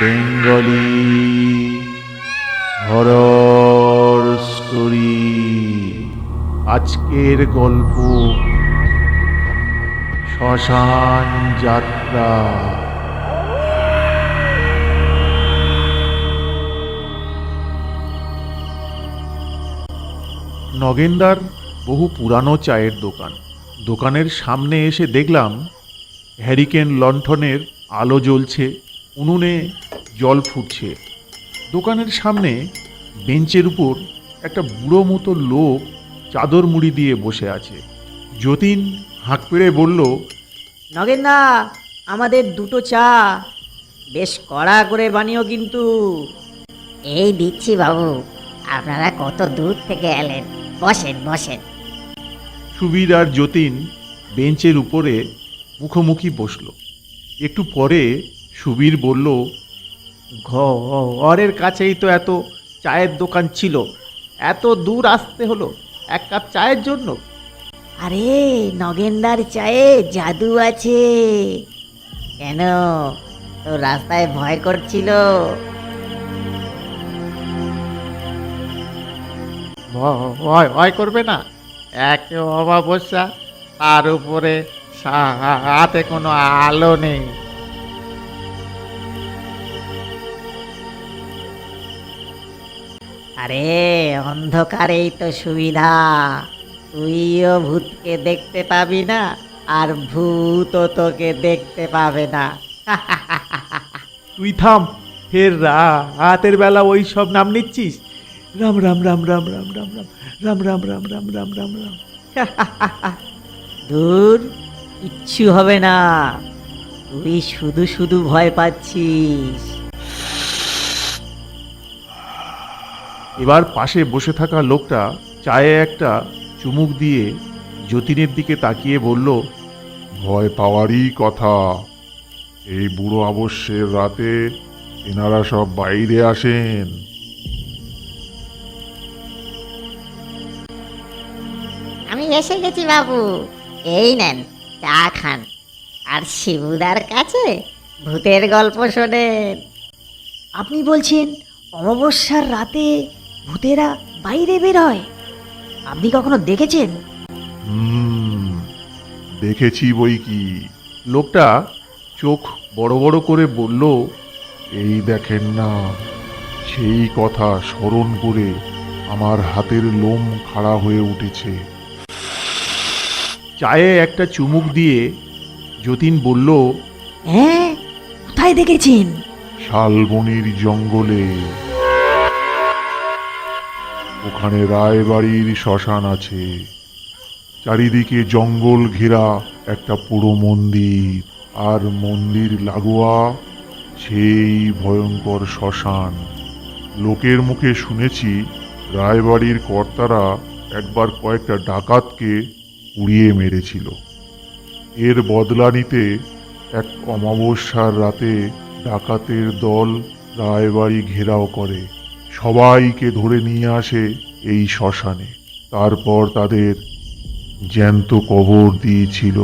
Bengali horror story. আজকের গল্প শ্মশান যাত্রা। নগেনদার বহু পুরানো চায়ের দোকান। দোকানের সামনে এসে দেখলাম হ্যারিকেন লণ্ঠনের আলো জ্বলছে, উনুনে জল ফুটছে। দোকানের সামনে বেঞ্চের উপর একটা বুড়ো মতো লোক চাদর মুড়ি দিয়ে বসে আছে। যতীন হাঁক পেড়ে বলল, নগেনদা, আমাদের দুটো চা, বেশ কড়া করে বানিও কিন্তু। এই দিচ্ছি বাবু, আপনারা কত দূর থেকে এলেন, বসেন বসেন। সুবীর আর যতীন বেঞ্চের উপরে মুখোমুখি বসল। একটু পরে সুবীর বলল, ঘরের কাছেই তো এত চায়ের দোকান ছিল, এত দূর আসতে হলো এক কাপ চায়ের জন্য? আরে নগেনদার চায়ে জাদু আছে। কেন, তো রাস্তায় ভয় করছিল? ভয় করবে না? এক অমাবস্যা, তার উপরে হাতে কোনো আলো নেই। আরে অন্ধকারেই তো সুবিধা, তুইও ভূতকে দেখতে পাবি না, আর ভূতও তোকে দেখতে পাবে না। তুই থাম, ফের রাতের বেলা ওই সব নাম নিচ্ছিস? রাম রাম রাম রাম রাম রাম রাম রাম রাম রাম রাম রাম রাম রাম। দূর, কিচ্ছু হবে না, তুই শুধু শুধু ভয় পাচ্ছিস। এবার পাশে বসে থাকা লোকটা চায়ে একটা চুমুক দিয়ে যতীনের দিকে তাকিয়ে বলল, ভয় পাওয়ারই কথা। এই বুড়ো অবশ্যের রাতে এনারা সব বাইরে আসেন। আমি এসে গেছি বাবু, এই নেন চা খান, আর শিবুদার কাছে ভূতের গল্প শোনেন। আপনি বলছেন অমাবস্যার রাতে ভূতেরা বাইরে বের হয়? আপনি কখনো দেখেছেন? দেখেছি বই কি। লোকটা চোখ বড় বড় করে বলল, এই দেখেন না, সেই কথা স্মরণ করে আমার হাতের লোম খাড়া হয়ে উঠেছে। চায়ে একটা চুমুক দিয়ে যতীন বলল, হ্যাঁ, কোথায় দেখেছেন? শালবনির জঙ্গলে। ওখানে রায়বাড়ির শ্মশান আছে, চারিদিকে জঙ্গল ঘেরা একটা পুরো মন্দির, আর মন্দির লাগোয়া সেই ভয়ঙ্কর শ্মশান। লোকের মুখে শুনেছি রায়বাড়ির কর্তারা একবার কয়েকটা ডাকাতকে উড়িয়ে মেরেছিল। এর বদলা নিতে এক অমাবস্যার রাতে ডাকাতের দল রায়বাড়ি ঘেরাও করে, সবাইকে ধরে নিয়ে আসে এই শ্মশানে। তারপর তাদের জ্যান্ত কবর দিয়েছিল।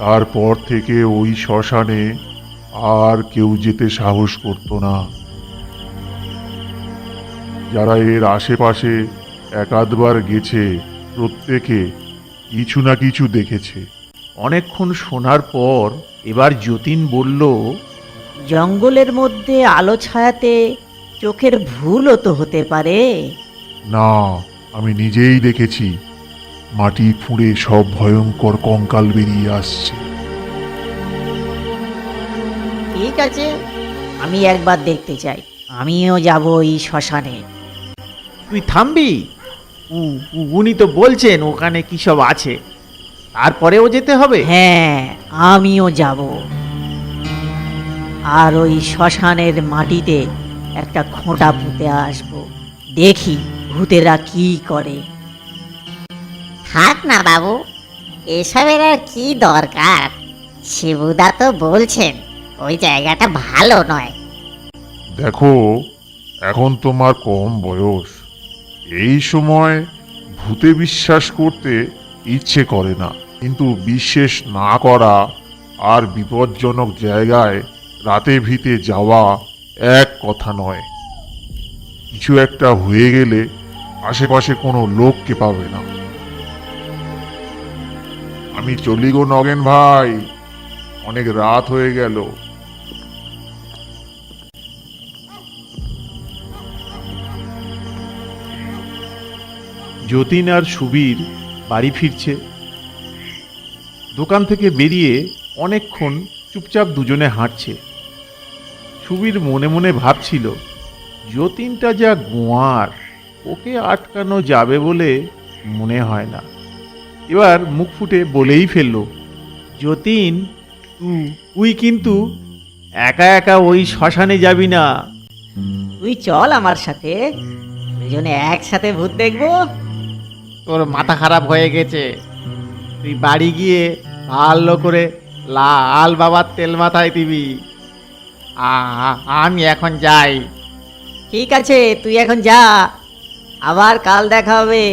তারপর থেকে ওই শ্মশানে আর কেউ যেতে সাহস করত না। যারা এর আশেপাশে একাধবার গেছে, প্রত্যেকে কিছু না কিছু দেখেছে। অনেকক্ষণ শোনার পর এবার যতীন বলল, জঙ্গলের মধ্যে আলো ছায়াতে চোখের ভুলও তো হতে পারে। না, আমি নিজেই দেখেছি, মাটি ফুঁড়ে সব ভয়ঙ্কর কঙ্কাল বেরিয়ে আসছে। ঠিক আছে, আমি একবার দেখতে চাই, আমিও যাব এই শ্মশানে। তুই থামবি? উনি তো বলছেন ওখানে কি সব আছে, তারপরেও যেতে হবে? হ্যাঁ, আমিও যাব। আর ওই শ্মশানের মাটিতে একটা খোঁটা পুঁতে আসবো, দেখি ভূতেরা কি করে। থাক না বাবু, এসবের আর কি দরকার? শিবুদা তো বলছেন ওই জায়গাটা ভালো নয়। দেখো, এখন তোমার কম বয়স, এই সময় ভূতে বিশ্বাস করতে ইচ্ছে করে না, কিন্তু বিশ্বাস না করা আর বিপজ্জনক জায়গায় রাতে ভিতে যাওয়া এক কথা নয়। কিছু একটা হয়ে গেলে আশেপাশে কোনো লোককে পাবে না। আমি চলি গো নগেন ভাই, অনেক রাত হয়ে গেল। যতীন আর সুবীর বাড়ি ফিরছে। দোকান থেকে বেরিয়ে অনেকক্ষণ চুপচাপ দুজনে হাঁটছে। সুবীর মনে মনে ভাবছিল, যতীনটা যা গোয়ার, ওকে আটকানো যাবে বলে মনে হয় না। এবার মুখ ফুটে বলেই ফেলল, যতীন, তুই কিন্তু একা একা ওই শ্মশানে যাবি না। তুই চল আমার সাথে, দুজনে একসাথে ভূত দেখবো। তোর মাথা খারাপ হয়ে গেছে। তুই বাড়ি গিয়ে ভালো করে লাল বাবার তেল মাথায় দিবি। আমি এখন যাই। ঠিক আছে, তুই এখন যা, আবার কাল দেখা হবে।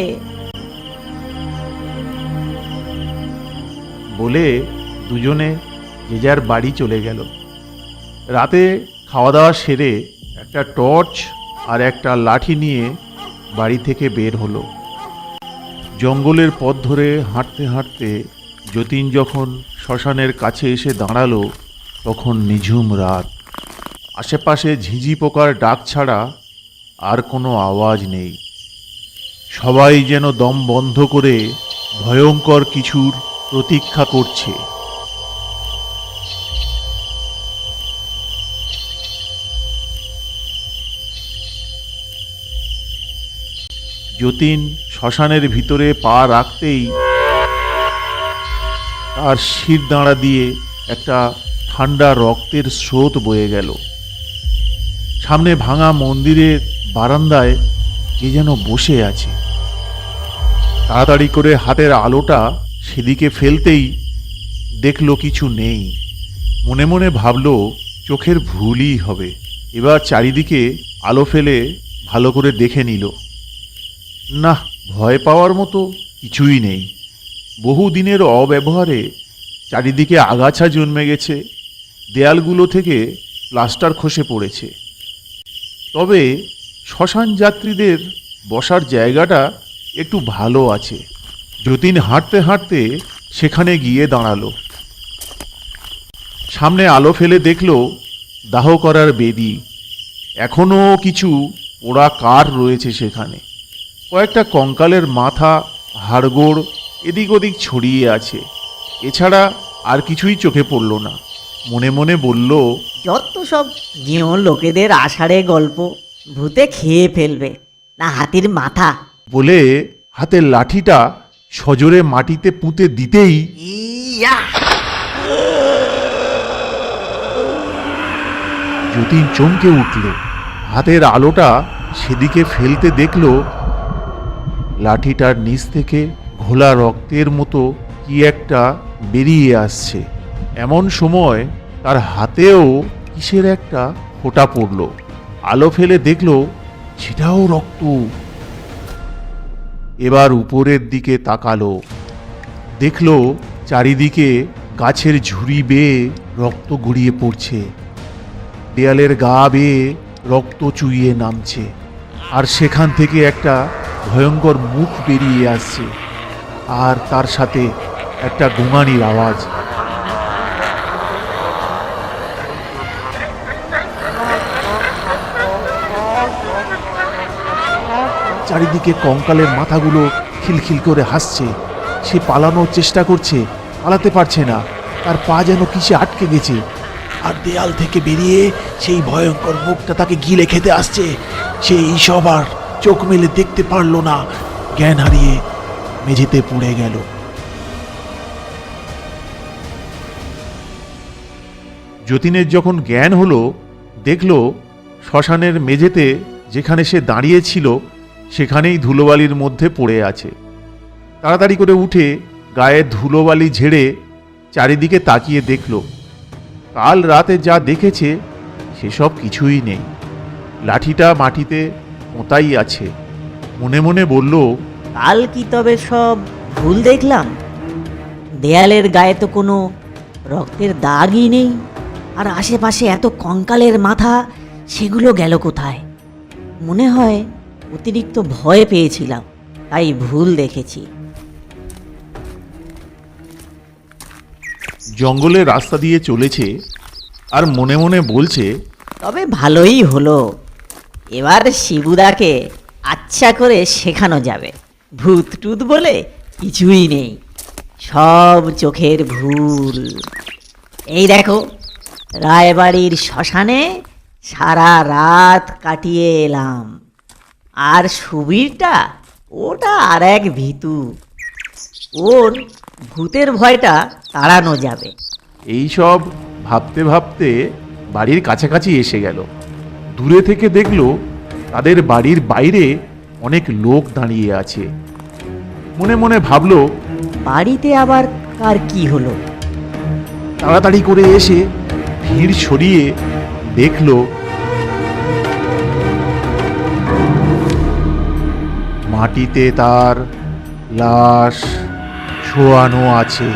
বলে দুজনে যে যার বাড়ি চলে গেল। রাতে খাওয়া দাওয়া সেরে একটা টর্চ আর একটা লাঠি নিয়ে বাড়ি থেকে বের হলো। জঙ্গলের পথ ধরে হাঁটতে হাঁটতে যতীন যখন শ্মশানের কাছে এসে দাঁড়ালো, তখন নিঝুম রাত। আশেপাশে ঝিঁঝি পোকার ডাক ছাড়া আর কোনো আওয়াজ নেই। সবাই যেন দম বন্ধ করে ভয়ঙ্কর কিছুর প্রতীক্ষা করছে। যতীন শ্মশানের ভিতরে পা রাখতেই তার শির দাঁড়া দিয়ে একটা ঠান্ডা রক্তের স্রোত বয়ে গেল। সামনে ভাঙা মন্দিরের বারান্দায় কে যেন বসে আছে। তাড়াতাড়ি করে হাতের আলোটা সেদিকে ফেলতেই দেখলো কিছু নেই। মনে মনে ভাবলো চোখের ভুলই হবে। এবার চারিদিকে আলো ফেলে ভালো করে দেখে নিল। না, ভয় পাওয়ার মতো কিছুই নেই। বহুদিনের অব্যবহারে চারিদিকে আগাছা জন্মে গেছে, দেয়ালগুলো থেকে প্লাস্টার খসে পড়েছে। তবে শ্মশান যাত্রীদের বসার জায়গাটা একটু ভালো আছে। যতীন হাঁটতে হাঁটতে সেখানে গিয়ে দাঁড়ালো। সামনে আলো ফেলে দেখল দাহ করার বেদি। এখনো কিছু পোড়া কাঠ রয়েছে সেখানে। কয়েকটা কঙ্কালের মাথা, হাড়গোড় এদিক ওদিক ছড়িয়ে আছে। এছাড়া আর কিছুই চোখে পড়ল না। মনে মনে বলল, যত সব জিও লোকেদের আষাঢ়ে গল্প, ভূতে খেয়ে ফেলবে না হাতির মাথা। বলে হাতের লাঠিটা সজোরে মাটিতে পুঁতে দিতেই যতীন চমকে উঠল। হাতের আলোটা সেদিকে ফেলতে দেখল লাঠিটার নিচ থেকে ঘোলা রক্তের মতো কি একটা বেরিয়ে আসছে। এমন সময় তার হাতেও কিসের একটা ফোঁটা পড়ল। আলো ফেলে দেখল সেটাও রক্ত। এবার উপরের দিকে তাকালো, দেখল চারিদিকে গাছের ঝুড়ি বেয়ে রক্ত গড়িয়ে পড়ছে, দেয়ালের গা বেয়ে রক্ত চুইয়ে নামছে, আর সেখান থেকে একটা ভয়ঙ্কর মুখ বেরিয়ে আসছে, আর তার সাথে একটা গোঙানির আওয়াজ। চারিদিকে কঙ্কালের মাথাগুলো খিলখিল করে হাসছে। সে পালানোর চেষ্টা করছে, পালাতে পারছে না। তার পা যেন কিসে আটকে গেছে, আর দেয়াল থেকে বেরিয়ে সেই ভয়ঙ্কর মুখটা তাকে গিলে খেতে আসছে। সে এইসব আর চোখ মেলে দেখতে পারল না, জ্ঞান হারিয়ে মেঝেতে পড়ে গেল। যতীনের যখন জ্ঞান হলো, দেখল শ্মশানের মেঝেতে যেখানে সে দাঁড়িয়েছিল সেখানেই ধুলোবালির মধ্যে পড়ে আছে। তাড়াতাড়ি করে উঠে গায়ে ধুলোবালি ঝেড়ে চারিদিকে তাকিয়ে দেখল কাল রাতে যা দেখেছে সেসব কিছুই নেই। লাঠিটা মাটিতে পোঁতাই আছে। মনে মনে বলল, কাল কি তবে সব ভুল দেখলাম? দেয়ালের গায়ে তো কোনো রক্তের দাগই নেই, আর আশেপাশে এত কঙ্কালের মাথা, সেগুলো গেল কোথায়? মনে হয় অতিরিক্ত ভয় পেয়েছিলাম, তাই ভুল দেখেছি। জঙ্গলের রাস্তা দিয়ে চলেছে আর মনে মনে বলছে, তবে ভালোই হলো, এবার শিবুদাকে আচ্ছা করে শেখানো যাবে ভূত টুত বলে কিছুই নেই, সব চোখের ভুল। এই দেখো, রায়বাড়ির শ্মশানে সারা রাত কাটিয়ে এলাম, আর সুবীরটা ওটা আর এক ভীতু, ওর ভূতের ভয়টা তাড়ানো যাবে। এই সব ভাবতে ভাবতে বাড়ির কাছাকাছি এসে গেল। দূরে থেকে দেখলো তাদের বাড়ির বাইরে অনেক লোক দাঁড়িয়ে আছে। মনে মনে ভাবলো, বাড়িতে আবার কার কি হলো? তাড়াতাড়ি করে এসে ভিড় সরিয়ে দেখলো মাটিতে তার লাশ শোয়ানো আছে।